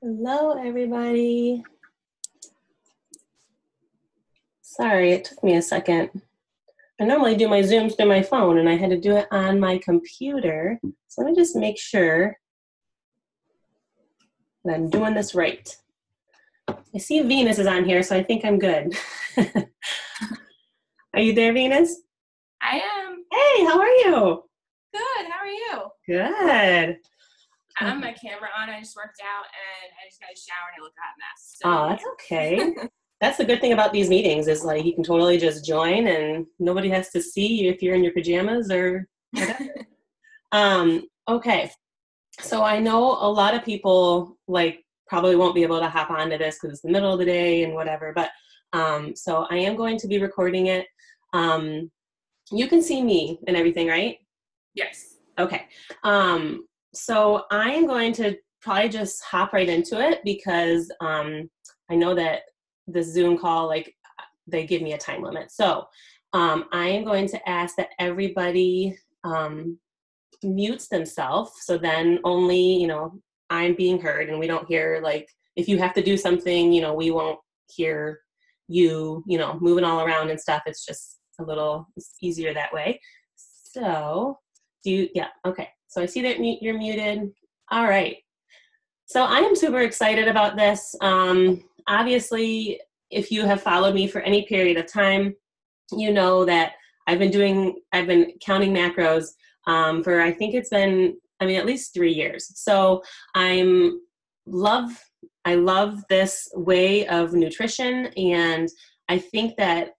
Hello, everybody. Sorry, it took me a second. I normally do my Zooms through my phone, and I had to do it on my computer. So let me just make sure that I'm doing this right. I see Venus is on here, so I think I'm good. Are you there, Venus? I am. Hey, how are you? Good. How are you? Good. I have my camera on. I just worked out and I just got a shower and I look a hot mess. So, Oh, that's okay. That's the good thing about these meetings is like you can totally just join and nobody has to see you if you're in your pajamas or whatever. Okay. So I know a lot of people like probably won't be able to hop onto this because it's the middle of the day and whatever, but so I am going to be recording it. You can see me and everything, right? Yes. Okay. So I am going to probably just hop right into it because I know that the Zoom call, like they give me a time limit. So I am going to ask that everybody mutes themselves, so then only I'm being heard and we don't hear, like, if you have to do something, we won't hear you moving all around and stuff. It's just it's easier that way. So yeah, okay, so I see that you're muted. All right, so I am super excited about this. Obviously, if you have followed me for any period of time, you know that I've been counting macros for, I think it's been, at least 3 years. So I love this way of nutrition. And I think that,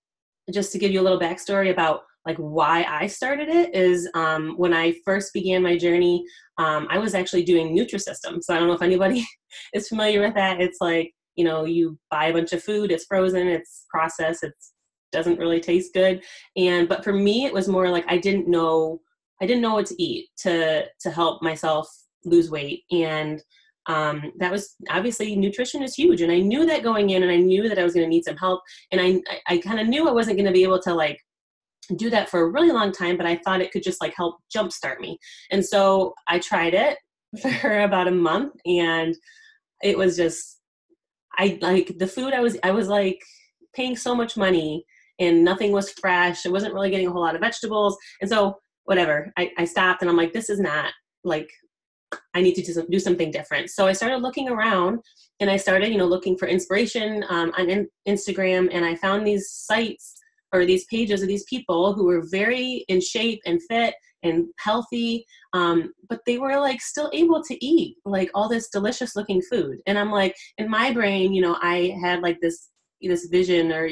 just to give you a little backstory about like why I started it, is when I first began my journey, I was actually doing Nutrisystem. So I don't know if anybody is familiar with that. It's like, you buy a bunch of food, it's frozen, it's processed, doesn't really taste good. But for me, it was more like I didn't know what to eat to help myself lose weight. And that was, obviously nutrition is huge, and I knew that going in, and I knew that I was going to need some help, and I kind of knew I wasn't going to be able to like do that for a really long time, but I thought it could just like help jumpstart me. And so I tried it for about a month, and it was just, I like the food. I was like paying so much money and nothing was fresh. I wasn't really getting a whole lot of vegetables. And so whatever, I stopped, and I'm like, this is not like, I need to do something different. So I started looking around, and I started, looking for inspiration on Instagram, and I found these sites or these pages of these people who were very in shape and fit and healthy, but they were like still able to eat like all this delicious looking food. And I'm like, in my brain, I had like this vision, or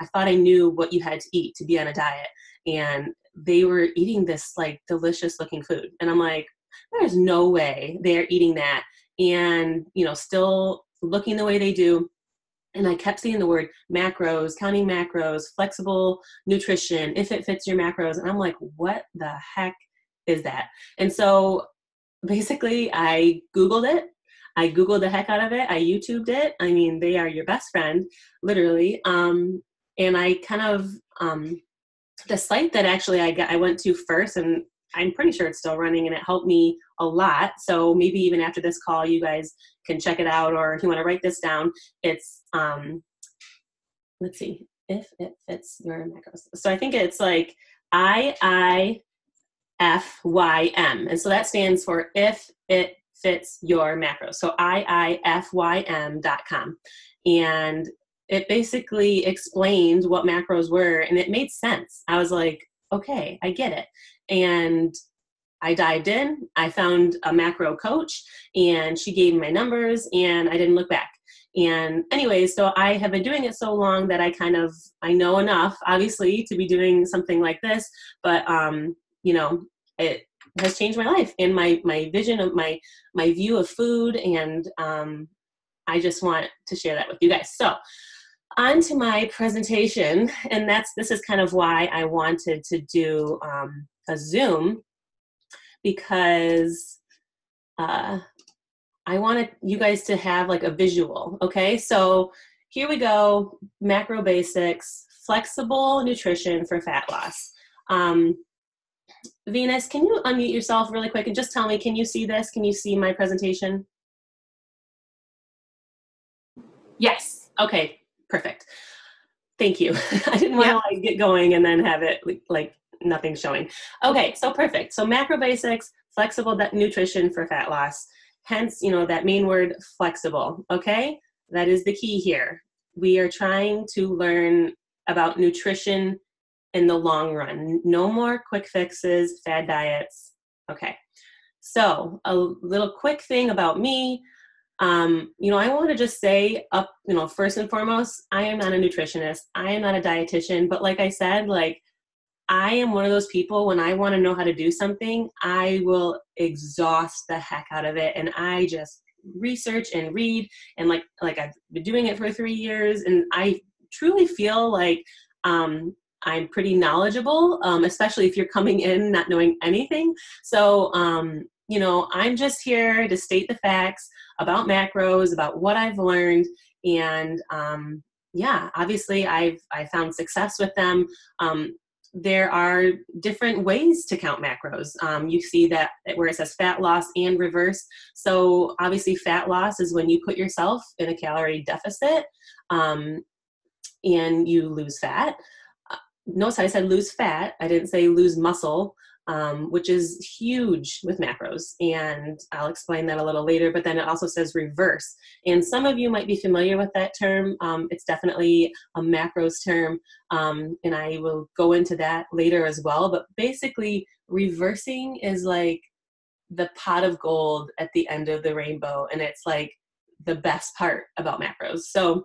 I thought I knew what you had to eat to be on a diet, and they were eating this like delicious looking food, and I'm like, there's no way they're eating that and still looking the way they do. And I kept seeing the word macros, counting macros, flexible nutrition, if it fits your macros. And I'm like, what the heck is that? And so basically I Googled it. I Googled the heck out of it. I YouTubed it. I mean, they are your best friend, literally. And I kind of, the site that actually I went to first, and I'm pretty sure it's still running, and it helped me a lot. So maybe even after this call, you guys can check it out, or if you want to write this down, it's, let's see, if it fits your macros. So I think it's like IIFYM. And so that stands for if it fits your macros. So IIFYM.com. And it basically explained what macros were, and it made sense. I was like, okay, I get it. And I dived in, I found a macro coach, and she gave me my numbers, and I didn't look back. And anyways, so I have been doing it so long that I know enough, obviously, to be doing something like this, but it has changed my life and my vision of my view of food. And I just want to share that with you guys. So on to my presentation, and this is kind of why I wanted to do a Zoom, because I wanted you guys to have like a visual. Okay, so here we go. Macro basics, flexible nutrition for fat loss. Venus, can you unmute yourself really quick and just tell me, can you see this? Can you see my presentation? Yes. Okay, perfect. Thank you. I didn't want Yep. to like get going and then have it like nothing showing. Okay, so perfect. So macro basics, flexible nutrition for fat loss. Hence, that main word flexible. Okay, that is the key here. We are trying to learn about nutrition in the long run. No more quick fixes, fad diets. Okay, so a little quick thing about me. I want to just say first and foremost, I am not a nutritionist. I am not a dietitian, but like I said, like I am one of those people when I want to know how to do something, I will exhaust the heck out of it. And I just research and read and like I've been doing it for 3 years and I truly feel like, I'm pretty knowledgeable, especially if you're coming in not knowing anything. So, I'm just here to state the facts about macros, about what I've learned. And yeah, obviously I found success with them. There are different ways to count macros. You see that where it says fat loss and reverse. So obviously fat loss is when you put yourself in a calorie deficit and you lose fat. Notice I said lose fat. I didn't say lose muscle, which is huge with macros. And I'll explain that a little later, but then it also says reverse. And some of you might be familiar with that term. It's definitely a macros term. And I will go into that later as well. But basically reversing is like the pot of gold at the end of the rainbow. And it's like the best part about macros. So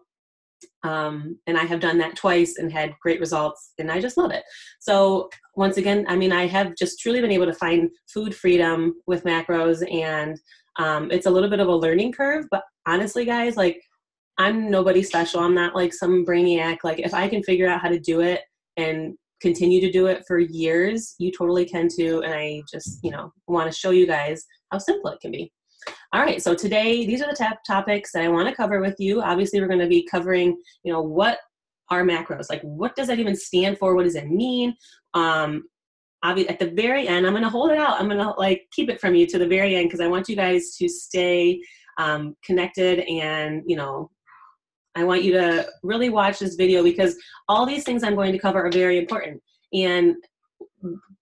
and I have done that twice and had great results and I just love it. So once again, I mean, I have just truly been able to find food freedom with macros and it's a little bit of a learning curve, but honestly guys, like I'm nobody special. I'm not like some brainiac. Like if I can figure out how to do it and continue to do it for years, you totally can too. And I just, want to show you guys how simple it can be. All right, so today, these are the top topics that I want to cover with you. Obviously, we're going to be covering, what are macros? Like, what does that even stand for? What does it mean? At the very end, I'm going to hold it out. I'm going to like keep it from you to the very end because I want you guys to stay connected and, I want you to really watch this video because all these things I'm going to cover are very important. And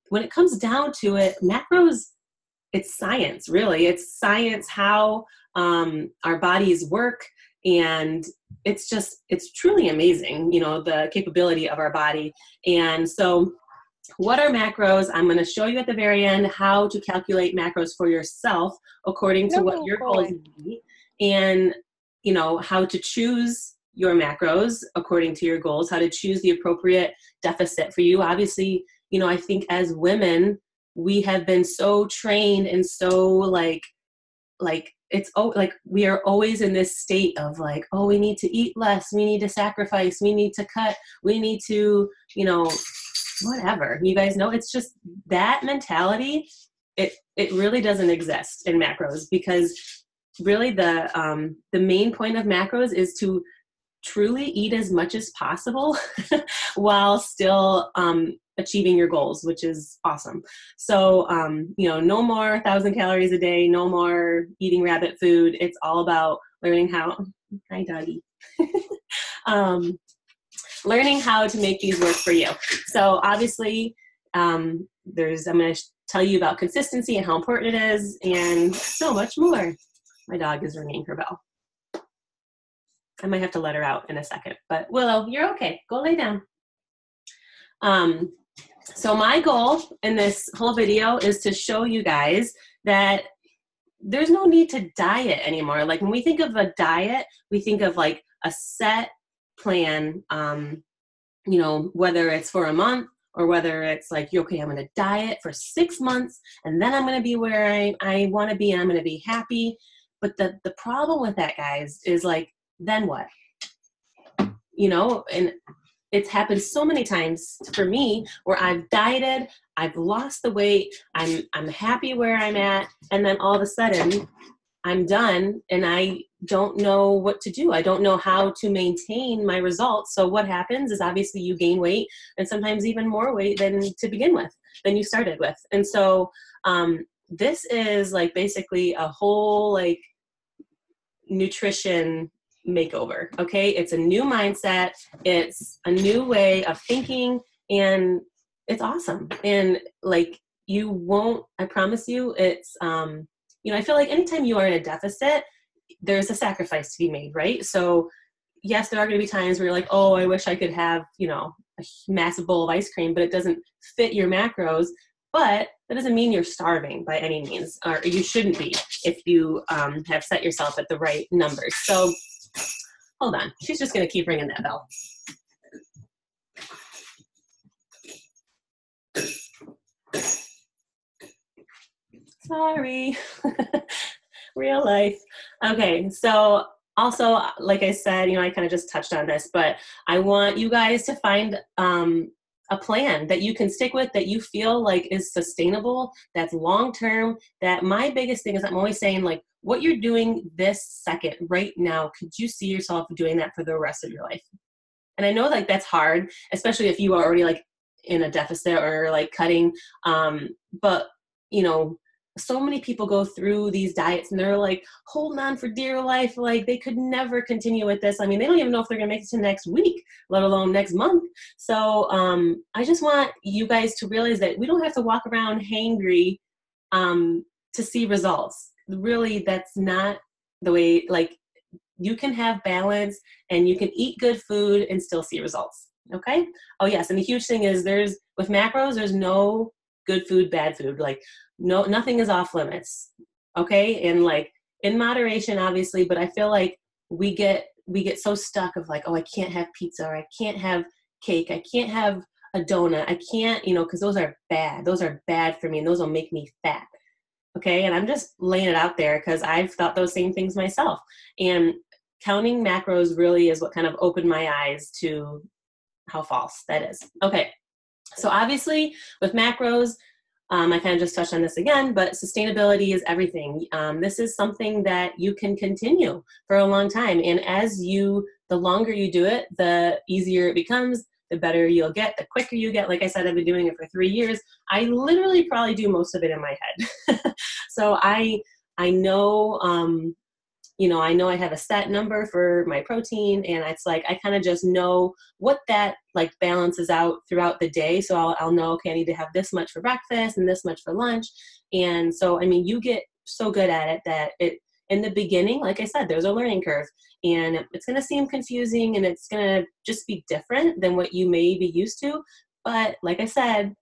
when it comes down to it, macros, it's science, really. It's science how our bodies work. And it's truly amazing, the capability of our body. And so what are macros? I'm going to show you at the very end how to calculate macros for yourself according to what your goals be. And, how to choose your macros according to your goals, how to choose the appropriate deficit for you. Obviously, I think as women, we have been so trained and so like it's like we are always in this state of like, oh, we need to eat less, we need to sacrifice, we need to cut, we need to, whatever. You guys know, it's just that mentality. It really doesn't exist in macros because really the main point of macros is to truly eat as much as possible while still achieving your goals, which is awesome. So, no more 1,000 calories a day, no more eating rabbit food. It's all about learning how, hi doggy, learning how to make these work for you. So obviously I'm going to tell you about consistency and how important it is and so much more. My dog is ringing her bell. I might have to let her out in a second, but Willow, you're okay. Go lay down. So my goal in this whole video is to show you guys that there's no need to diet anymore. Like when we think of a diet, we think of like a set plan, whether it's for a month or whether it's like, okay, I'm going to diet for 6 months and then I'm going to be where I want to be and I'm going to be happy. But the problem with that, guys, is like, then what? And it's happened so many times for me where I've dieted, I've lost the weight, I'm happy where I'm at, and then all of a sudden I'm done and I don't know what to do. I don't know how to maintain my results. So what happens is obviously you gain weight and sometimes even more weight than to begin with, than you started with. And so this is like basically a whole like nutrition makeover. Okay. It's a new mindset. It's a new way of thinking, and it's awesome. And like, you won't, I promise you, it's, I feel like anytime you are in a deficit, there's a sacrifice to be made, right? So yes, there are going to be times where you're like, oh, I wish I could have, a massive bowl of ice cream, but it doesn't fit your macros. But that doesn't mean you're starving by any means, or you shouldn't be if you have set yourself at the right numbers. So hold on. She's just going to keep ringing that bell. Sorry. Real life. Okay, so also, like I said, I kind of just touched on this, but I want you guys to find a plan that you can stick with, that you feel like is sustainable, that's long-term. That my biggest thing is I'm always saying, like, what you're doing this second, right now, could you see yourself doing that for the rest of your life? And I know like that's hard, especially if you are already like in a deficit or like cutting. But so many people go through these diets and they're like holding on for dear life. Like they could never continue with this. I mean, they don't even know if they're going to make it to next week, let alone next month. So I just want you guys to realize that we don't have to walk around hangry to see results. Really, that's not the way. Like, you can have balance and you can eat good food and still see results. Okay. Oh yes. And the huge thing is with macros, there's no good food, bad food. Like nothing is off limits. Okay. And like in moderation, obviously, but I feel like we get so stuck of like, oh, I can't have pizza, or I can't have cake. I can't have a donut. I can't, cause those are bad. Those are bad for me. And those will make me fat. Okay. And I'm just laying it out there because I've thought those same things myself. And counting macros really is what kind of opened my eyes to how false that is. Okay. So obviously with macros, I kind of just touched on this again, but sustainability is everything. This is something that you can continue for a long time. And the longer you do it, the easier it becomes, the better you'll get, the quicker you get. Like I said, I've been doing it for 3 years. I literally probably do most of it in my head. So I know, I know I have a set number for my protein, and it's like, I kind of just know what that like balances out throughout the day. So I'll know, okay, I need to have this much for breakfast and this much for lunch. And so, I mean, you get so good at it that in the beginning, like I said, there's a learning curve, and it's going to seem confusing, and it's going to just be different than what you may be used to. But like I said,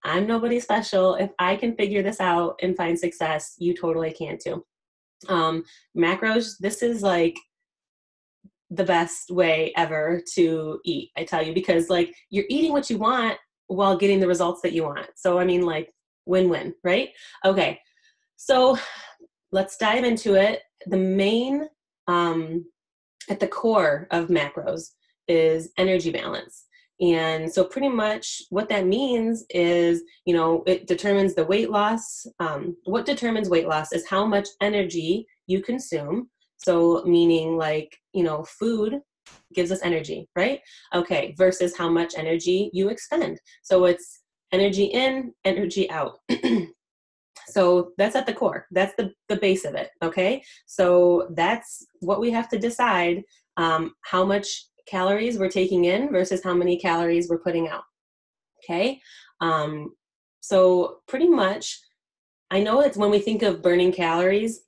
I'm nobody special. If I can figure this out and find success, you totally can too. Macros, this is like the best way ever to eat, I tell you, because like you're eating what you want while getting the results that you want. So I mean, like, win-win, right? Okay, so let's dive into it. The main at the core of macros is energy balance. And so pretty much what that means is, it determines the weight loss. What determines weight loss is how much energy you consume. So meaning like, food gives us energy, right? Okay, versus how much energy you expend. So it's energy in, energy out. So that's at the core. That's the base of it, okay? So that's what we have to decide, how much calories we're taking in versus how many calories we're putting out. Okay. So pretty much, I know it's when we think of burning calories,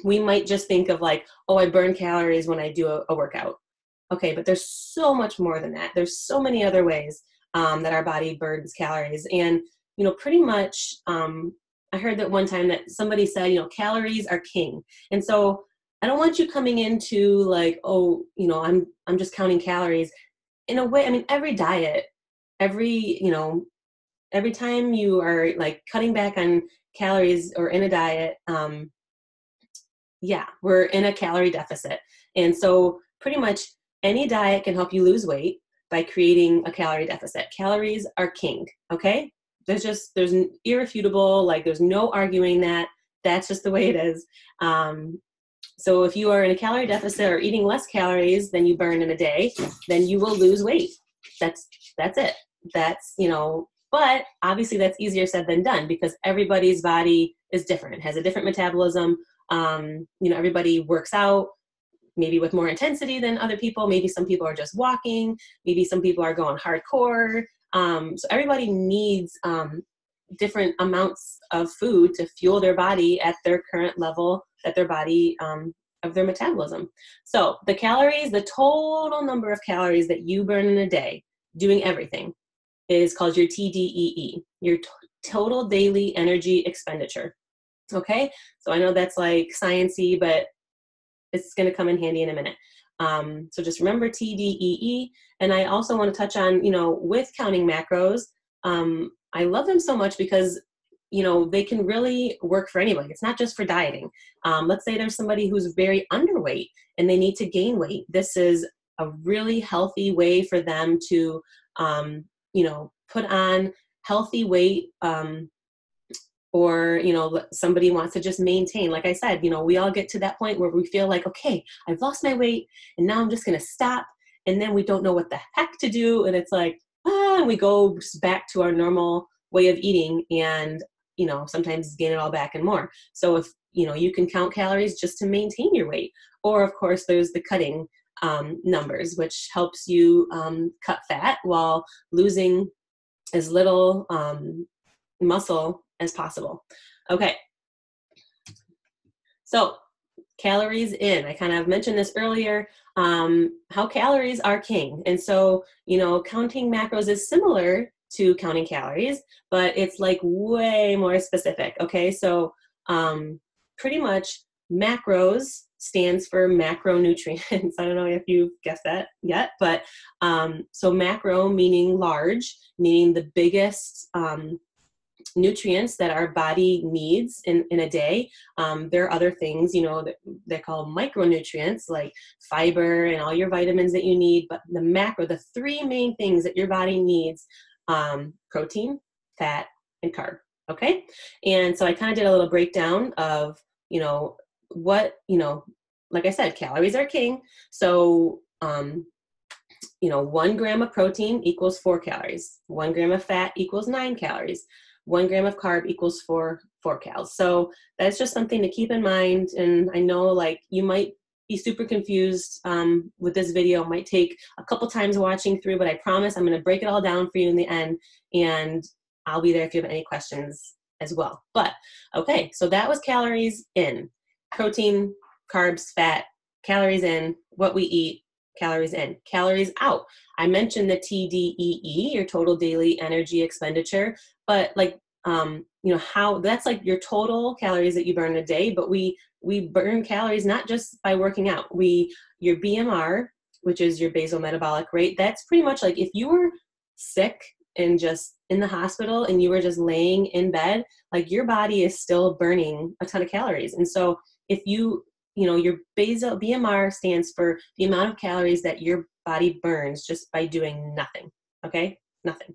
we might just think of like, oh, I burn calories when I do a workout. Okay. But there's so much more than that. There's so many other ways that our body burns calories. And, pretty much, I heard that one time that somebody said, calories are king. And so I don't want you coming into like, oh, I'm just counting calories. In a way, I mean, every diet, every time you are like cutting back on calories or in a diet, we're in a calorie deficit. And so pretty much any diet can help you lose weight by creating a calorie deficit. Calories are king, okay? There's irrefutable, like there's no arguing that. That's just the way it is. So if you are in a calorie deficit or eating less calories than you burn in a day, then you will lose weight. That's it. But obviously that's easier said than done because everybody's body is different, has a different metabolism. Everybody works out maybe with more intensity than other people. Maybe some people are just walking. Maybe some people are going hardcore. So everybody needs different amounts of food to fuel their body at their current level that their body of their metabolism. So the calories, the total number of calories that you burn in a day doing everything is called your TDEE, your total daily energy expenditure. Okay, so I know that's like sciencey, but it's going to come in handy in a minute. So just remember TDEE. And I also want to touch on, with counting macros, I love them so much because, they can really work for anybody. It's not just for dieting. Let's say there's somebody who's very underweight and they need to gain weight. This is a really healthy way for them to, put on healthy weight, or somebody wants to just maintain. Like I said, we all get to that point where we feel like, okay, I've lost my weight and now I'm just going to stop, and then we don't know what the heck to do, and it's like, and we go back to our normal way of eating, and sometimes gain it all back and more. So if you can count calories just to maintain your weight, or of course there's the cutting numbers, which helps you cut fat while losing as little muscle as possible. Okay, so calories in, I kind of mentioned this earlier, how calories are king. And so, counting macros is similar to counting calories, but it's like way more specific. Okay, so pretty much macros stands for macronutrients. I don't know if you've guessed that yet, but so macro meaning large, meaning the biggest nutrients that our body needs in a day. There are other things, that they call micronutrients, like fiber and all your vitamins that you need. But the macro, the three main things that your body needs, protein, fat, and carb. Okay. And so I kind of did a little breakdown of, what, like I said, calories are king. So, 1 gram of protein equals 4 calories. 1 gram of fat equals 9 calories. 1 gram of carb equals 4 calories. So that's just something to keep in mind. And I know you might be super confused with this video. It might take a couple times watching through, but I promise I'm going to break it all down for you in the end. And I'll be there if you have any questions as well. But okay, so that was calories in. Protein, carbs, fat, calories in, what we eat, calories in. Calories out, I mentioned the TDEE, your total daily energy expenditure, but how that's like your total calories that you burn a day, but we burn calories not just by working out. Your BMR, which is your basal metabolic rate, that's pretty much like if you were sick and just in the hospital and you were just laying in bed, like your body is still burning a ton of calories. And so if your basal BMR stands for the amount of calories that your body burns just by doing nothing. Okay, nothing.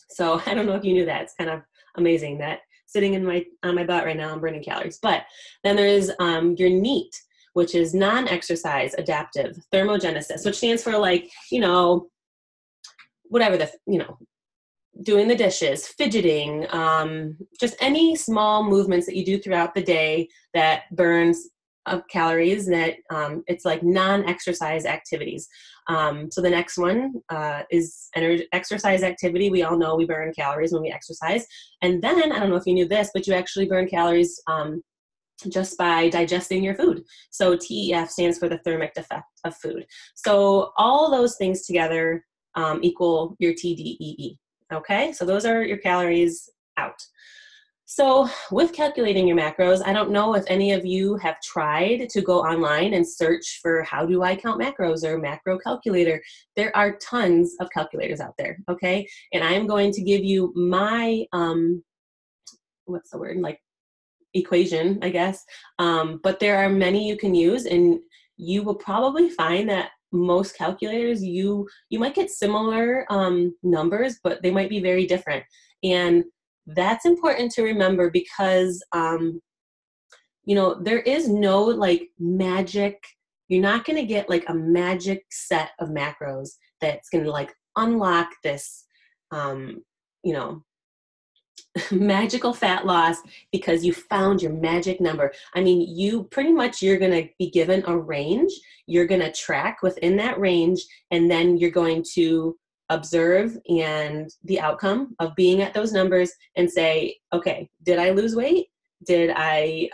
So I don't know if you knew that. It's kind of amazing that sitting on my butt right now, I'm burning calories. But then there is your NEAT, which is non-exercise adaptive thermogenesis, which stands for whatever doing the dishes, fidgeting, just any small movements that you do throughout the day that burns of calories, that it's like non-exercise activities. So the next one is exercise activity. We all know we burn calories when we exercise. And then, I don't know if you knew this, but you actually burn calories just by digesting your food. So TEF stands for the thermic effect of food. So all those things together equal your TDEE. Okay, so those are your calories out. So with calculating your macros, I don't know if any of you have tried to go online and search for how do I count macros or macro calculator. There are tons of calculators out there, okay? And I'm going to give you my, what's the word, equation, I guess. But there are many you can use, and you will probably find that most calculators, you might get similar numbers, but they might be very different. And that's important to remember because, there is no magic. You're not going to get a magic set of macros that's going to unlock this, magical fat loss because you found your magic number. I mean, you pretty much, you're going to be given a range. You're going to track within that range, and then you're going to observe and the outcome of being at those numbers and say, okay, did I lose weight? Did I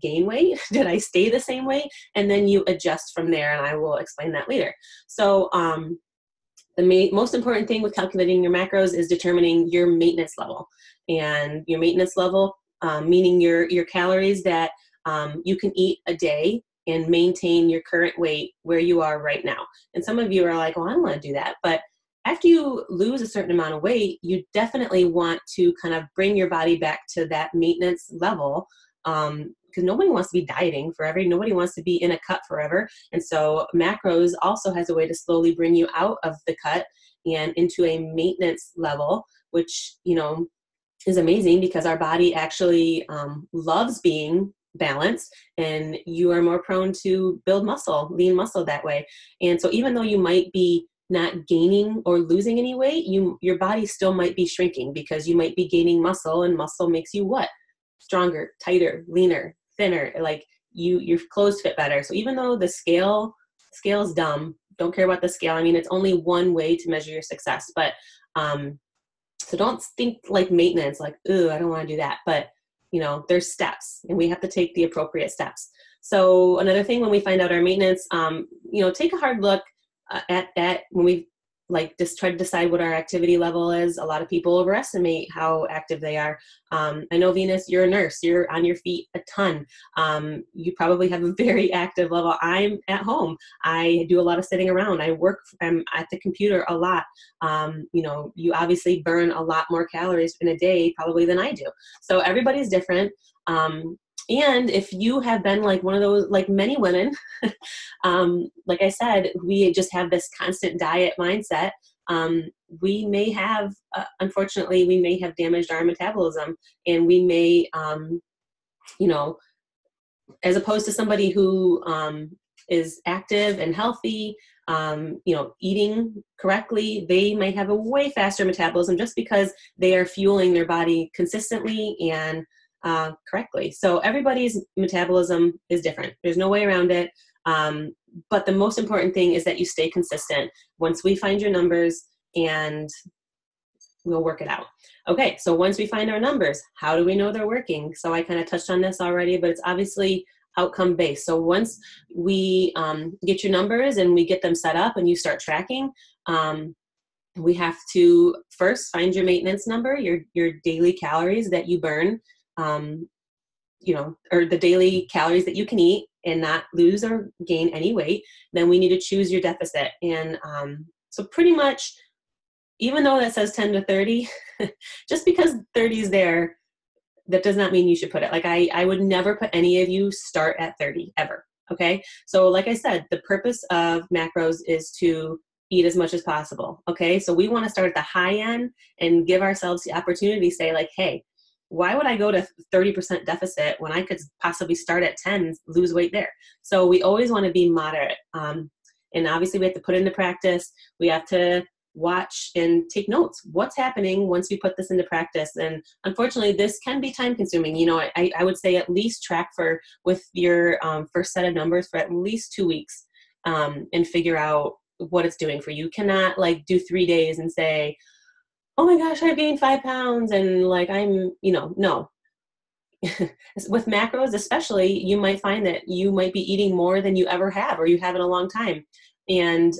gain weight? Did I stay the same weight? And then you adjust from there, and I will explain that later. So the most important thing with calculating your macros is determining your maintenance level. And your maintenance level, meaning your calories that you can eat a day and maintain your current weight where you are right now. And some of you are like, well, I don't want to do that. But after you lose a certain amount of weight, you definitely want to kind of bring your body back to that maintenance level, because nobody wants to be dieting forever. Nobody wants to be in a cut forever. And so macros also has a way to slowly bring you out of the cut and into a maintenance level, which, you know, is amazing because our body actually loves being balanced, and you are more prone to build muscle, lean muscle that way. And so even though you might be not gaining or losing any weight, your body still might be shrinking because you might be gaining muscle, and muscle makes you what? Stronger, tighter, leaner, thinner. Like your clothes fit better. So even though the scale is dumb, don't care about the scale. I mean, it's only one way to measure your success, but so don't think like maintenance, like, ooh, I don't want to do that. But, you know, there's steps, and we have to take the appropriate steps. So another thing, when we find out our maintenance, you know, take a hard look at that when we like just try to decide what our activity level is. A lot of people overestimate how active they are. I know, Venus, you're a nurse. You're on your feet a ton. You probably have a very active level. I'm at home. I do a lot of sitting around. I'm at the computer a lot. You know, you obviously burn a lot more calories in a day probably than I do. So everybody's different. And if you have been like one of those, like many women, like I said, we just have this constant diet mindset. We may have, unfortunately, we may have damaged our metabolism, and we may, you know, as opposed to somebody who is active and healthy, you know, eating correctly, they might have a way faster metabolism just because they are fueling their body consistently and correctly. So everybody's metabolism is different. There's no way around it. But the most important thing is that you stay consistent. Once we find your numbers, and we'll work it out. Okay, so once we find our numbers, how do we know they're working? So I kind of touched on this already, but it's obviously outcome based. So once we get your numbers and we get them set up and you start tracking, we have to first find your maintenance number, your daily calories that you burn, you know, or the daily calories that you can eat and not lose or gain any weight. Then we need to choose your deficit. And so pretty much, even though that says 10 to 30, just because 30 is there, that does not mean you should put it. Like I would never put any of you start at 30 ever. Okay. So like I said, the purpose of macros is to eat as much as possible. Okay. So we want to start at the high end and give ourselves the opportunity to say like, hey, why would I go to 30% deficit when I could possibly start at 10, lose weight there? So we always want to be moderate. And obviously we have to put into practice. We have to watch and take notes. What's happening once we put this into practice? And unfortunately, this can be time consuming. You know, I would say at least track with your first set of numbers for at least 2 weeks and figure out what it's doing for you. You cannot like do 3 days and say, oh my gosh, I've gained 5 pounds and like I'm, you know, no. With macros especially, you might find that you might be eating more than you ever have or you have in a long time. And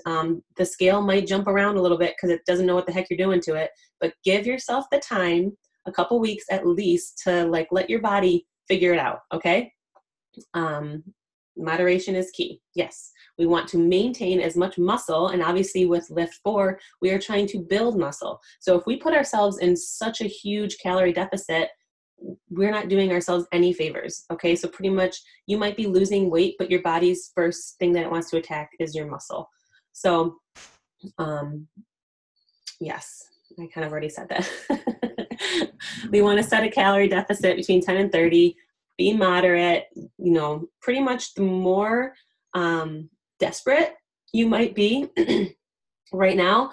the scale might jump around a little bit because it doesn't know what the heck you're doing to it. But give yourself the time, a couple weeks at least, to like let your body figure it out, okay? Moderation is key. Yes, we want to maintain as much muscle, and obviously with Lift 4, we are trying to build muscle. So if we put ourselves in such a huge calorie deficit, we're not doing ourselves any favors. Okay, so pretty much you might be losing weight, but your body's first thing that it wants to attack is your muscle. So, yes, I kind of already said that. We want to set a calorie deficit between 10 and 30. Be moderate. You know, pretty much the more desperate you might be right now,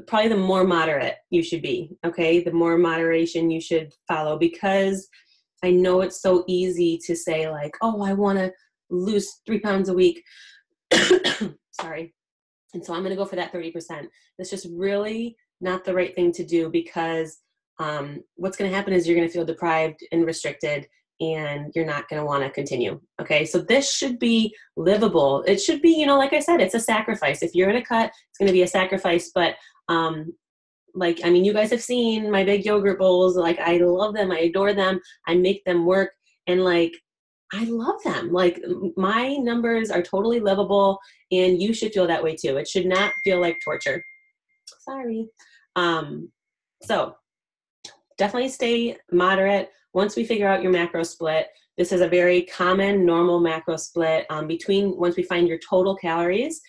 probably the more moderate you should be. Okay. The more moderation you should follow, because I know it's so easy to say like, oh, I want to lose 3 pounds a week. Sorry. And so I'm going to go for that 30%. That's just really not the right thing to do, because what's going to happen is you're going to feel deprived and restricted, and you're not going to want to continue. Okay. So this should be livable. It should be, you know, like I said, it's a sacrifice. If you're in a cut, it's going to be a sacrifice. But like, I mean, you guys have seen my big yogurt bowls. Like, I love them. I adore them. I make them work. And like, I love them. Like, my numbers are totally livable, and you should feel that way too. It should not feel like torture. Sorry. So definitely stay moderate. Once we figure out your macro split, this is a very common, normal macro split. Once we find your total calories,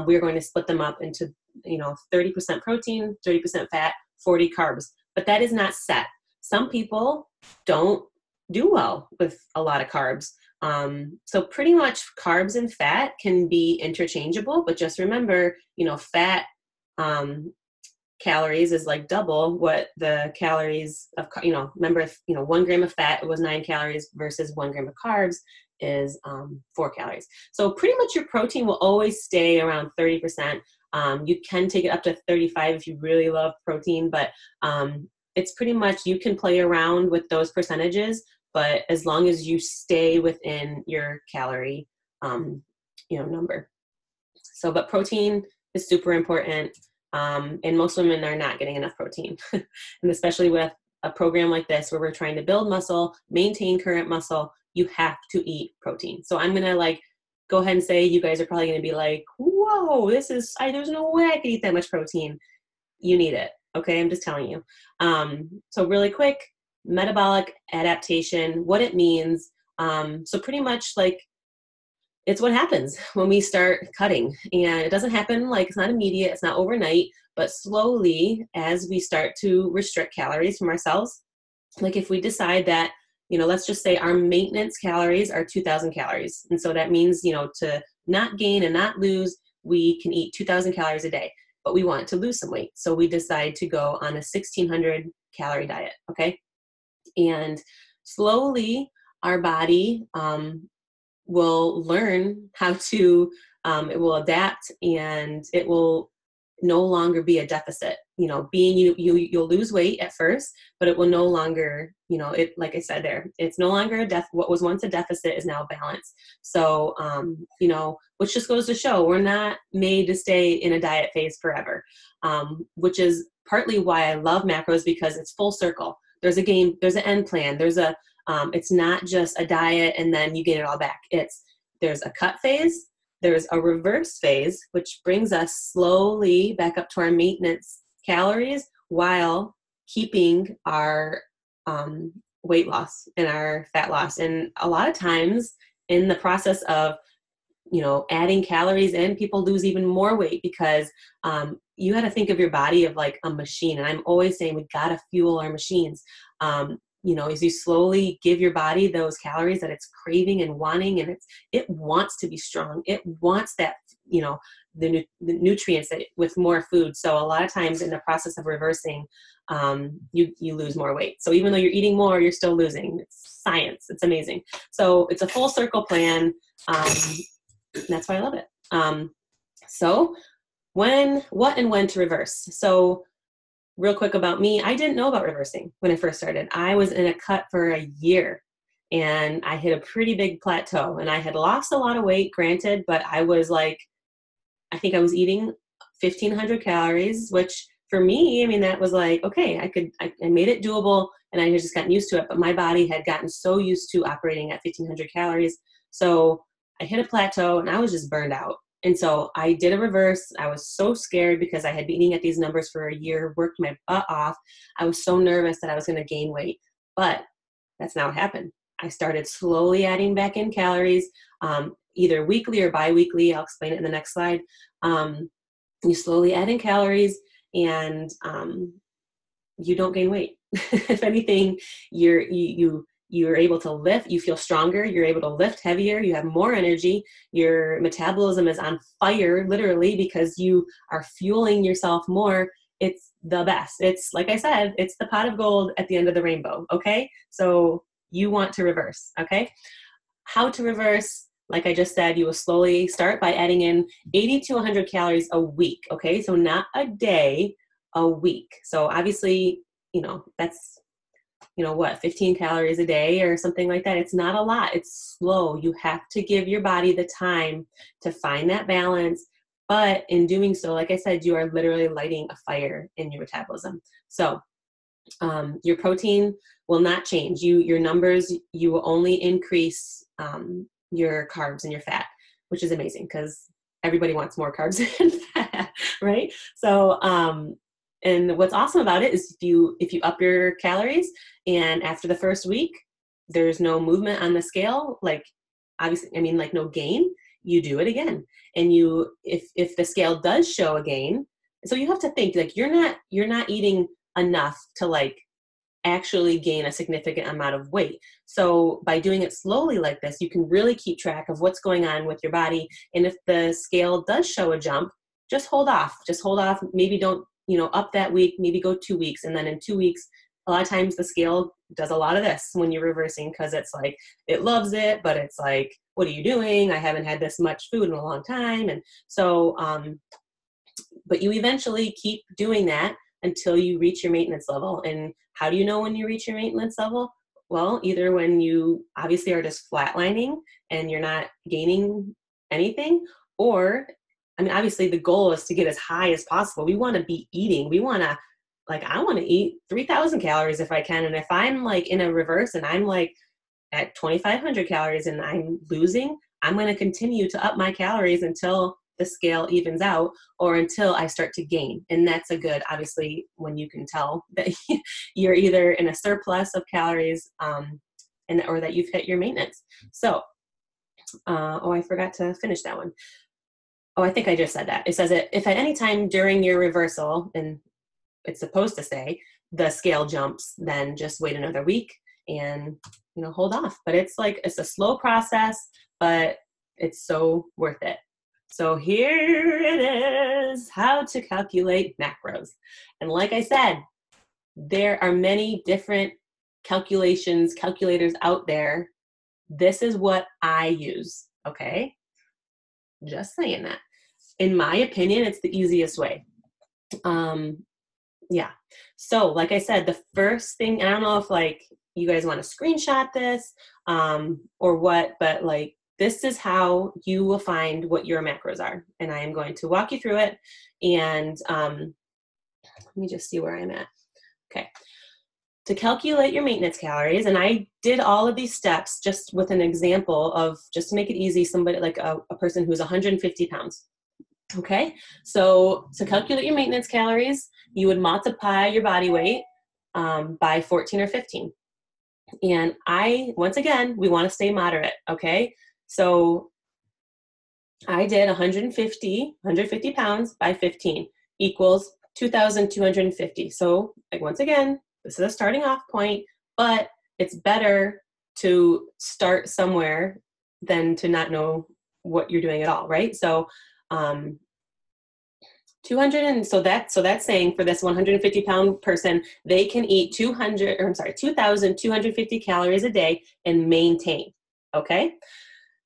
we're going to split them up into, 30% protein, 30% fat, 40 carbs. But that is not set. Some people don't do well with a lot of carbs. So pretty much carbs and fat can be interchangeable, but just remember, fat calories is like double what the calories of, remember, if 1 gram of fat was 9 calories versus 1 gram of carbs is 4 calories. So pretty much your protein will always stay around 30%. You can take it up to 35 if you really love protein, but it's pretty much, you can play around with those percentages, but as long as you stay within your calorie, number. So, but protein is super important. And most women are not getting enough protein. And especially with a program like this, where we're trying to build muscle, maintain current muscle, you have to eat protein. So I'm going to go ahead and say, you guys are probably going to be like, whoa, there's no way I could eat that much protein. You need it. Okay. I'm just telling you. So really quick, metabolic adaptation, what it means. So pretty much it's what happens when we start cutting, and it doesn't happen it's not immediate, it's not overnight, but slowly as we start to restrict calories from ourselves, like if we decide that, let's just say our maintenance calories are 2,000 calories. And so that means, to not gain and not lose, we can eat 2,000 calories a day, but we want to lose some weight. So we decide to go on a 1,600 calorie diet. Okay. And slowly our body, will learn how to, it will adapt, and it will no longer be a deficit. You'll lose weight at first, but it will no longer, it, like I said there, it's no longer what was once a deficit is now balance. So, which just goes to show we're not made to stay in a diet phase forever, which is partly why I love macros, because it's full circle. There's an end plan. It's not just a diet and then you get it all back. There's a cut phase, there's a reverse phase, which brings us slowly back up to our maintenance calories while keeping our weight loss and our fat loss. And a lot of times in the process of, adding calories in, people lose even more weight, because you got to think of your body of like a machine. And I'm always saying we got to fuel our machines. As you slowly give your body those calories that it's craving and wanting, and it wants to be strong. It wants that, the nutrients that with more food. So a lot of times in the process of reversing, you lose more weight. So even though you're eating more, you're still losing. It's science. It's amazing. So it's a full circle plan. That's why I love it. So what and when to reverse. So real quick about me, I didn't know about reversing when I first started. I was in a cut for a year, and I hit a pretty big plateau, and I had lost a lot of weight, granted, but I was I think I was eating 1,500 calories, which for me, that was okay, I made it doable, and I had just gotten used to it, but my body had gotten so used to operating at 1,500 calories. So I hit a plateau, and I was just burned out. And so I did a reverse. I was so scared because I had been eating at these numbers for a year, worked my butt off. I was so nervous that I was going to gain weight, but that's not what happened. I started slowly adding back in calories, either weekly or bi-weekly. I'll explain it in the next slide. You slowly add in calories, and you don't gain weight. If anything, you're able to lift, you feel stronger, you're able to lift heavier, you have more energy, your metabolism is on fire, literally, because you are fueling yourself more, it's the best. It's, like I said, it's the pot of gold at the end of the rainbow. Okay. So you want to reverse. Okay. How to reverse? Like I just said, you will slowly start by adding in 80 to 100 calories a week. Okay. So not a day, a week. So obviously, that's, what, 15 calories a day or something like that. It's not a lot. It's slow. You have to give your body the time to find that balance. But in doing so, like I said, you are literally lighting a fire in your metabolism. So your protein will not change. Your numbers, you will only increase your carbs and your fat, which is amazing because everybody wants more carbs and fat, right? So, and what's awesome about it is if you up your calories and after the first week, there's no movement on the scale, like obviously, like no gain, you do it again. And if the scale does show a gain, so you have to think like you're not eating enough to like actually gain a significant amount of weight. So by doing it slowly like this, you can really keep track of what's going on with your body. And if the scale does show a jump, just hold off. Maybe don't, up that week, maybe go 2 weeks. And then in 2 weeks, a lot of times the scale does a lot of this when you're reversing, because it's like, it loves it, but it's like, what are you doing? I haven't had this much food in a long time. And so, but you eventually keep doing that until you reach your maintenance level. And how do you know when you reach your maintenance level? Well, either when you obviously are just flatlining and you're not gaining anything, or, obviously the goal is to get as high as possible. We want to be eating. I want to eat 3,000 calories if I can. And if I'm like in a reverse and I'm like at 2,500 calories and I'm losing, I'm going to continue to up my calories until the scale evens out or until I start to gain. And that's a good, obviously, when you can tell that you're either in a surplus of calories or that you've hit your maintenance. So, I forgot to finish that one. Oh, I think I just said that. It says if at any time during your reversal, and it's supposed to say the scale jumps, then just wait another week and, hold off. But it's a slow process, but it's so worth it. So here it is, how to calculate macros. And like I said, there are many different calculators out there. This is what I use, okay? Just saying that. In my opinion, it's the easiest way. Yeah. So like I said, the first thing, and I don't know if you guys want to screenshot this or what, but this is how you will find what your macros are. And I am going to walk you through it. And let me just see where I'm at. Okay. To calculate your maintenance calories, and I did all of these steps just with an example of, just to make it easy, somebody like a person who's 150 pounds. Okay. So to calculate your maintenance calories, you would multiply your body weight by 14 or 15. And once again, we want to stay moderate. Okay. So I did 150 pounds by 15 equals 2,250. So once again, this is a starting off point, but it's better to start somewhere than to not know what you're doing at all, right? So 200, and so that's saying for this 150 pound person, they can eat 2,250 calories a day and maintain. Okay.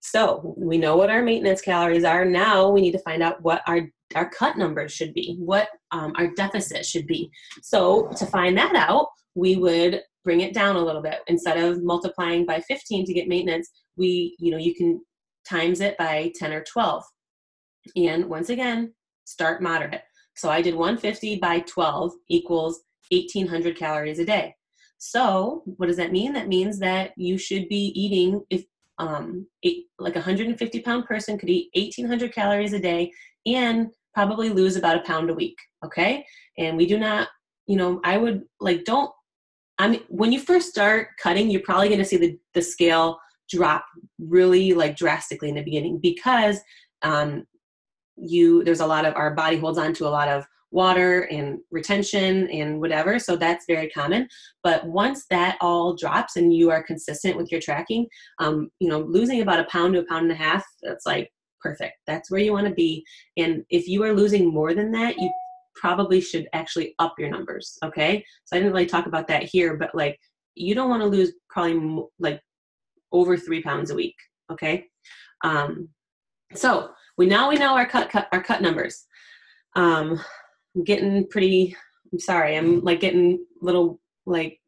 So we know what our maintenance calories are. Now we need to find out what our cut numbers should be, what our deficit should be. So to find that out, we would bring it down a little bit. Instead of multiplying by 15 to get maintenance, you can times it by 10 or 12. And once again, start moderate. So I did 150 by 12 equals 1,800 calories a day. So what does that mean? That means that you should be eating, if like a 150 pound person could eat 1,800 calories a day and probably lose about a pound a week. Okay. And we do not, when you first start cutting, you're probably going to see the scale drop really drastically in the beginning, because there's a lot of, our body holds on to a lot of water and retention and whatever. So that's very common. But once that all drops and you are consistent with your tracking, losing about a pound to a pound and a half, that's perfect. That's where you want to be. And if you are losing more than that, probably should actually up your numbers, okay? So I didn't really talk about that here, but like you don't want to lose probably like over 3 pounds a week, okay? So we know our cut numbers. I'm getting pretty, I'm sorry, I'm like getting a little like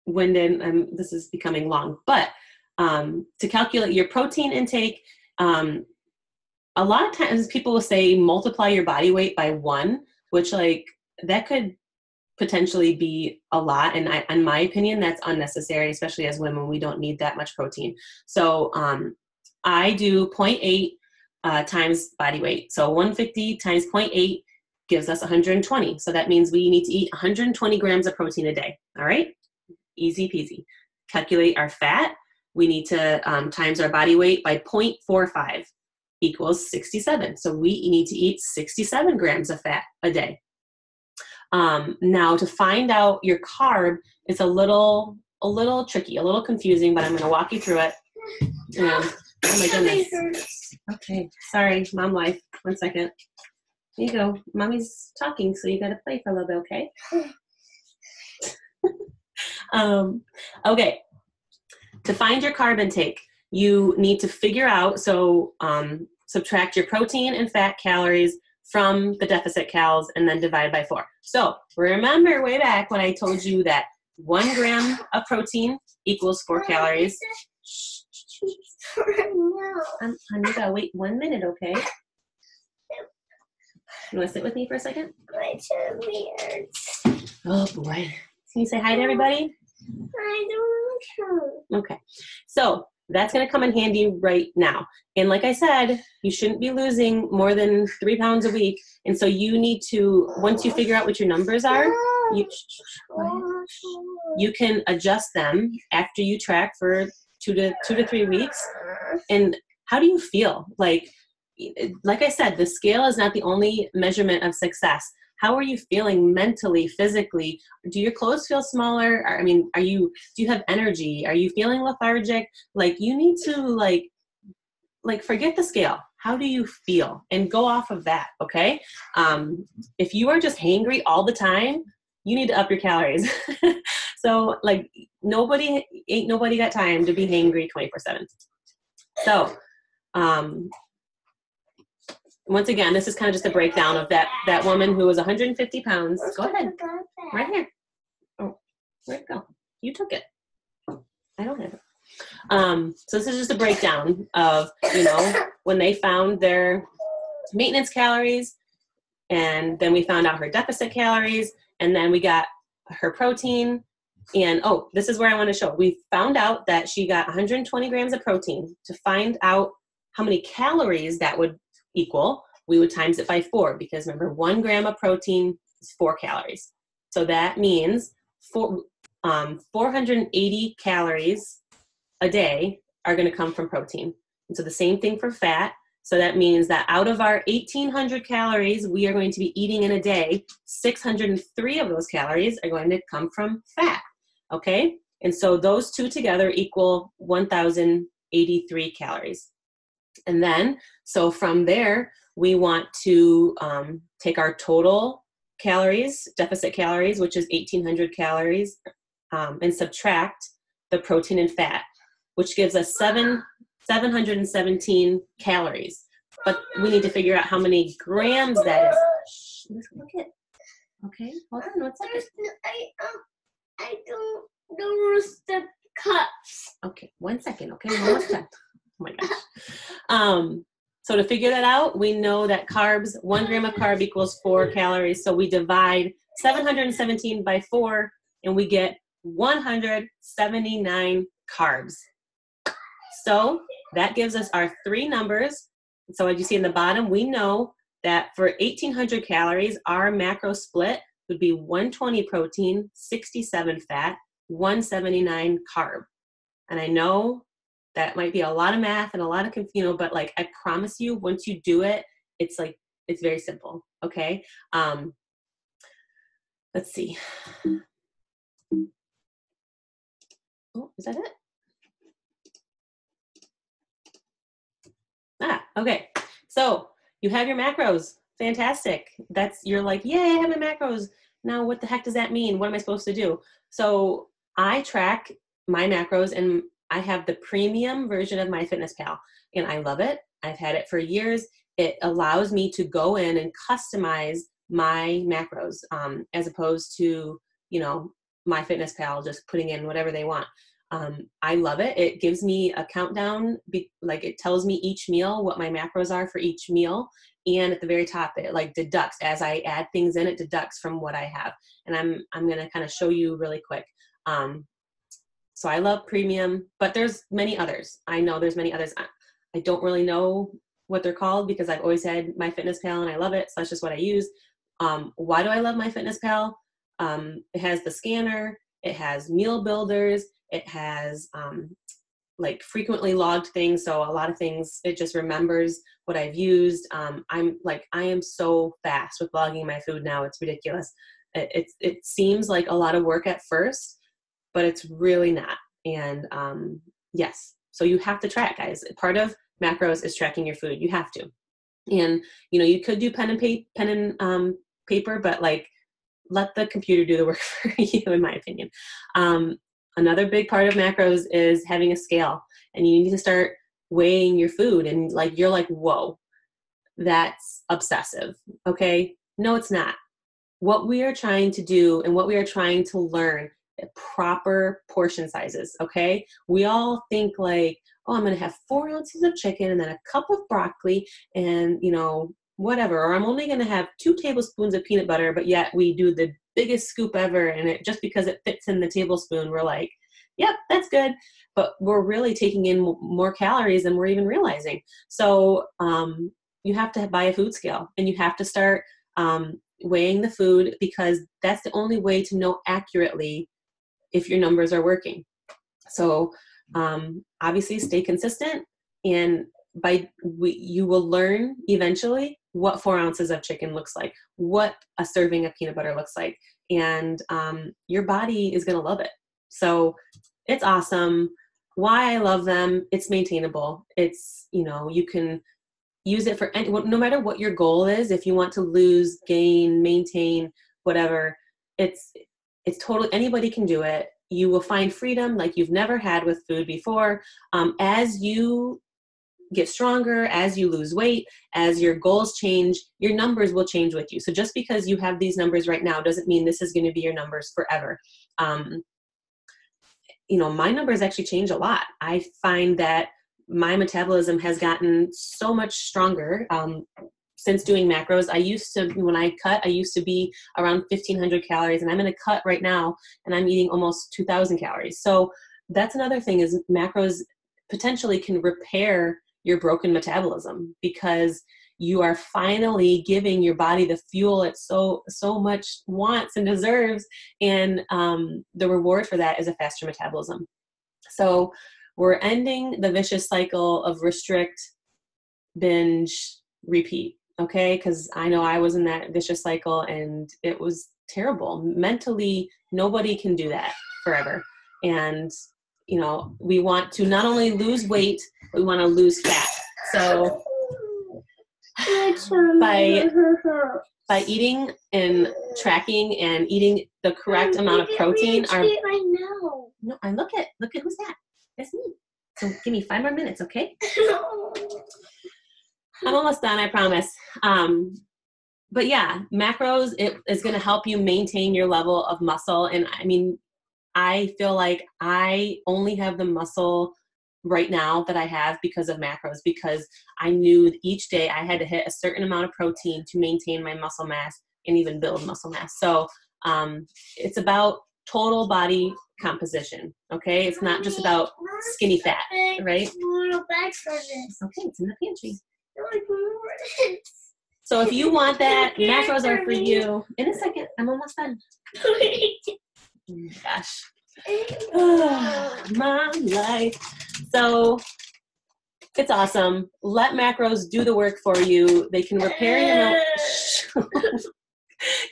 winded, and this is becoming long, but to calculate your protein intake, a lot of times people will say multiply your body weight by 1, which like that could potentially be a lot. And in my opinion, that's unnecessary, especially as women, we don't need that much protein. So I do 0.8 times body weight. So 150 times 0.8 gives us 120. So that means we need to eat 120 grams of protein a day. All right. Easy peasy. Calculate our fat. We need to times our body weight by 0.45 equals 67. So we need to eat 67 grams of fat a day. Now to find out your carb, it's a little tricky, a little confusing, but I'm going to walk you through it. And, oh my goodness. Okay. Sorry, mom life. 1 second. Here you go. Mommy's talking, so you got to play for a little bit, okay? Okay. To find your carb intake, you need to figure out, so subtract your protein and fat calories from the deficit calories and then divide by 4. So remember way back when I told you that 1 gram of protein equals 4 calories. Honey, you gotta wait 1 minute, okay? You wanna sit with me for a second? Oh boy. Can you say hi to everybody? I don't know. Okay. So that's going to come in handy right now. And like I said, you shouldn't be losing more than 3 pounds a week. And so you need to, once you figure out what your numbers are, you can adjust them after you track for 2 to 3 weeks. And how do you feel? Like I said, the scale is not the only measurement of success. How are you feeling mentally, physically? Do your clothes feel smaller? I mean, do you have energy? Are you feeling lethargic? Like you need to like forget the scale. How do you feel? And go off of that, okay? If you are just hangry all the time, you need to up your calories. So like ain't nobody got time to be hangry 24/7. So, once again, this is kind of just a breakdown of that woman who was 150 pounds. Go ahead. Right here. Oh, where'd it go? You took it. I don't have it. So this is just a breakdown of, when they found their maintenance calories, and then we found out her deficit calories, and then we got her protein. And, this is where I want to show. We found out that she got 120 grams of protein. To find out how many calories that would equal, we would times it by 4, because remember, 1 gram of protein is 4 calories. So that means 480 calories a day are going to come from protein. And so the same thing for fat. So that means that out of our 1,800 calories we are going to be eating in a day, 603 of those calories are going to come from fat. Okay? And so those two together equal 1,083 calories. And then, so from there, we want to take our total calories, deficit calories, which is 1,800 calories, and subtract the protein and fat, which gives us 717 calories. But we need to figure out how many grams that is. Shh, let's look at. Okay, hold on 1 second. I don't know the cups. Okay, 1 second. Okay, almost done. Oh my gosh. So to figure that out, we know that 1 gram of carb equals 4 calories. So we divide 717 by 4, and we get 179 carbs. So that gives us our 3 numbers. So as you see in the bottom, we know that for 1,800 calories, our macro split would be 120 protein, 67 fat, 179 carb. And I know that might be a lot of math and a lot of confusion, but like I promise you, once you do it, it's very simple. Okay. Let's see. Oh, is that it? Okay. So you have your macros. fantastic. You're like, yay, I have my macros. Now what the heck does that mean? What am I supposed to do? So I track my macros, and I have the premium version of MyFitnessPal, and I love it. I've had it for years. It allows me to go in and customize my macros, as opposed to, MyFitnessPal just putting in whatever they want. I love it. It gives me a countdown, like it tells me each meal, what my macros are for each meal. And at the very top, it like deducts, as I add things in, it deducts from what I have. And I'm going to kind of show you really quick. So I love premium, but there's many others. I know there's many others. I don't really know what they're called because I've always had MyFitnessPal and I love it. So that's just what I use. Why do I love MyFitnessPal? It has the scanner, it has meal builders, it has like frequently logged things. So a lot of things, it just remembers what I've used. I am so fast with logging my food now. It's ridiculous. It seems like a lot of work at first, but it's really not. And yes, so you have to track, guys. Part of macros is tracking your food. You have to. And you could do pen and paper, but like let the computer do the work for you, in my opinion. Another big part of macros is having a scale, and you need to start weighing your food, and you're like, whoa, that's obsessive. Okay. No, it's not. What we are trying to do and what we are trying to learn, proper portion sizes. Okay. We all think like, oh, I'm going to have 4 ounces of chicken and then a cup of broccoli and, whatever, or I'm only going to have 2 tablespoons of peanut butter, but yet we do the biggest scoop ever. And just because it fits in the tablespoon, we're like, yep, that's good. But we're really taking in more calories than we're even realizing. So you have to buy a food scale, and you have to start weighing the food, because that's the only way to know accurately if your numbers are working. So obviously stay consistent, and you will learn eventually what 4 ounces of chicken looks like, what a serving of peanut butter looks like, and your body is going to love it. So it's awesome. Why I love them, it's maintainable. It's, you can use it for no matter what your goal is. If you want to lose, gain, maintain, whatever, it's totally, anybody can do it. You will find freedom like you've never had with food before. As you get stronger, as you lose weight, as your goals change, your numbers will change with you. So just because you have these numbers right now doesn't mean this is going to be your numbers forever. My numbers actually change a lot. I find that my metabolism has gotten so much stronger since doing macros. When I cut, I used to be around 1,500 calories, and I'm in a cut right now, and I'm eating almost 2,000 calories. So that's another thing, is macros potentially can repair your broken metabolism, because you are finally giving your body the fuel it so much wants and deserves. And the reward for that is a faster metabolism. So we're ending the vicious cycle of restrict, binge, repeat. Okay. Because I know I was in that vicious cycle, and it was terrible. Mentally, nobody can do that forever. And we want to not only lose weight, we want to lose fat. So by eating and tracking and eating the correct amount of protein, no, I look at who's that? That's me. So give me 5 more minutes, okay? I'm almost done, I promise. But yeah, macros, it is going to help you maintain your level of muscle. And I mean, I feel like I only have the muscle right now that I have because of macros, because I knew each day I had to hit a certain amount of protein to maintain my muscle mass and even build muscle mass. So it's about total body composition. Okay. It's not just about skinny fat, right? Okay. It's in the pantry. So if you want that, macros are for you. In a second, I'm almost done. Gosh. My life. So it's awesome. Let macros do the work for you. They can repair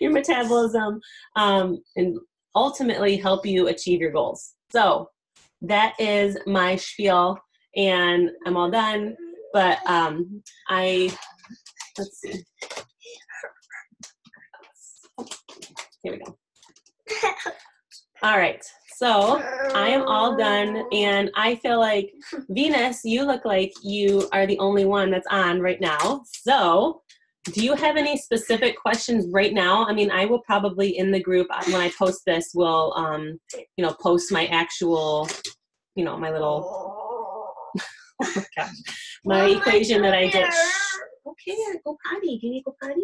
your metabolism, and ultimately help you achieve your goals. So that is my spiel, and I'm all done. But let's see. Here we go. All right, so I am all done, and I feel like, Venus, you look like you are the only one that's on right now. So do you have any specific questions right now? I mean, I will probably in the group, when I post this, will, you know, post my actual, you know, my little, oh my gosh, my equation that I did. Okay, go potty. Can you go potty?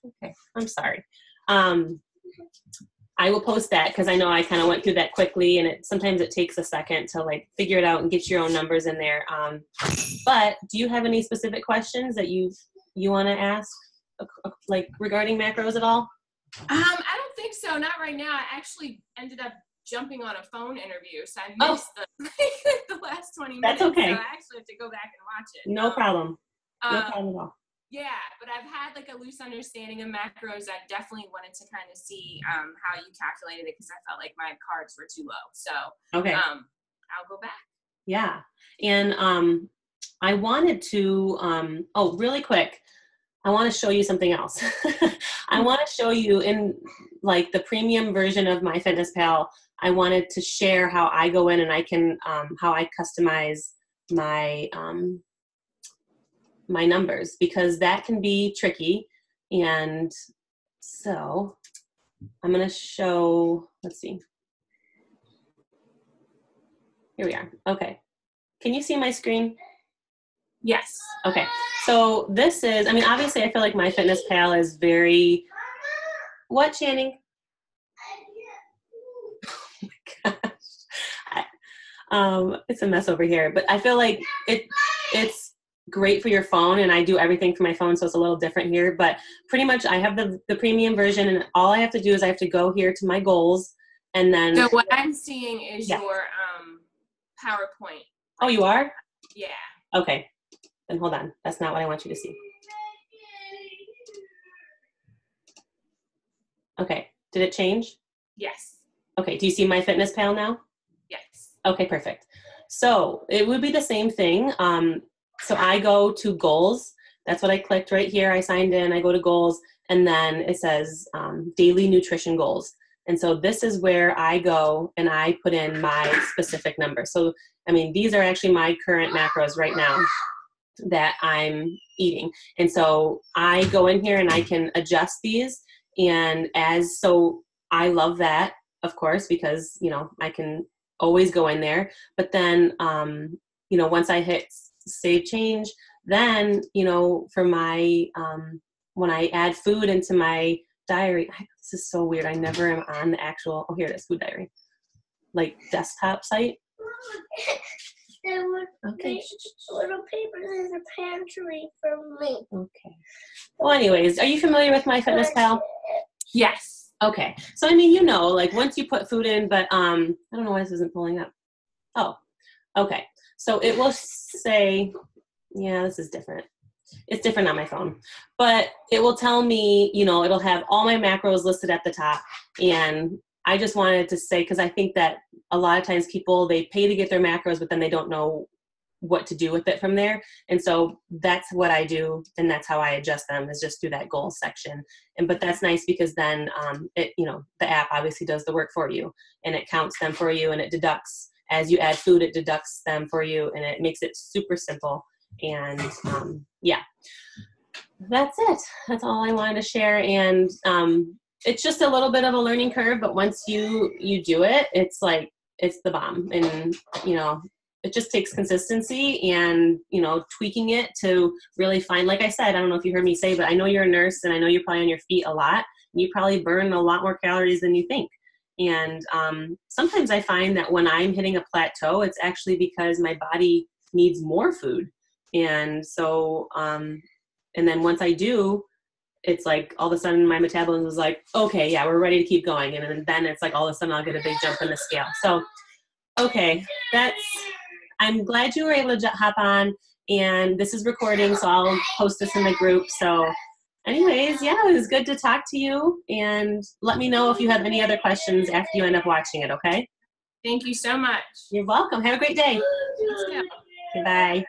Okay, I'm sorry. I will post that because I know I kind of went through that quickly, and sometimes it takes a second to like figure it out and get your own numbers in there. But do you have any specific questions that you want to ask, like regarding macros at all? I don't think so. Not right now. I actually ended up jumping on a phone interview, so I missed the last 20 minutes. That's okay. So I actually have to go back and watch it. No problem. No problem at all. Yeah, but I've had like a loose understanding of macros. I definitely wanted to kind of see how you calculated it because I felt like my carbs were too low. So okay, I'll go back. Yeah, and I wanted to, really quick, I want to show you something else. I want to show you in like the premium version of MyFitnessPal. I wanted to share how I go in and I can, how I customize my my numbers, because that can be tricky. And so I'm going to show, let's see. Here we are. Okay. Can you see my screen? Yes. Okay. So this is, I mean, obviously I feel like MyFitnessPal is very, what, Channing? Oh my gosh. It's a mess over here, but I feel like it's great for your phone, and I do everything for my phone, so it's a little different here, but pretty much I have the premium version, and all I have to do is I have to go here to my goals, and then. So what I'm seeing is yeah. your PowerPoint. Oh, you are? Yeah. Okay. Then hold on. That's not what I want you to see. Okay. Did it change? Yes. Okay. Do you see MyFitnessPal now? Yes. Okay, perfect. So it would be the same thing. So I go to goals. That's what I clicked right here. I signed in, I go to goals, and then it says daily nutrition goals. And so this is where I go and I put in my specific number. So, I mean, these are actually my current macros right now that I'm eating. And so I go in here and I can adjust these. And so I love that, of course, because, you know, I can always go in there. But then, you know, once I hit save change, then, you know, for my, when I add food into my diary, this is so weird. I never am on the actual, oh, here it is, food diary, like desktop site. Okay. Little papers in the pantry for me. Okay. Well, anyways, are you familiar with MyFitnessPal? Yes. Okay. So, I mean, you know, like once you put food in, but I don't know why this isn't pulling up. Oh, okay. So it will say, yeah, this is different. It's different on my phone, but it will tell me, you know, it'll have all my macros listed at the top. And I just wanted to say, because I think that a lot of times people, they pay to get their macros, but then they don't know what to do with it from there. And so that's what I do. And that's how I adjust them, is just through that goal section. But that's nice because then it, you know, the app obviously does the work for you, and it counts them for you, and it deducts as you add food, it deducts them for you, and it makes it super simple. And yeah, that's it. That's all I wanted to share. And it's just a little bit of a learning curve, but once you do it, it's like, it's the bomb. And, you know, it just takes consistency and, you know, tweaking it to really find, like I said, I don't know if you heard me say, but I know you're a nurse and I know you're probably on your feet a lot. And you probably burn a lot more calories than you think. And sometimes I find that when I'm hitting a plateau, it's actually because my body needs more food. And so, and then once I do, it's like all of a sudden my metabolism is like, okay, yeah, we're ready to keep going. And then it's like all of a sudden I'll get a big jump in the scale. So, okay, I'm glad you were able to hop on, and this is recording, so I'll post this in the group. So anyways, yeah, it was good to talk to you, and let me know if you have any other questions after you end up watching it, okay? Thank you so much. You're welcome. Have a great day. You too. Goodbye.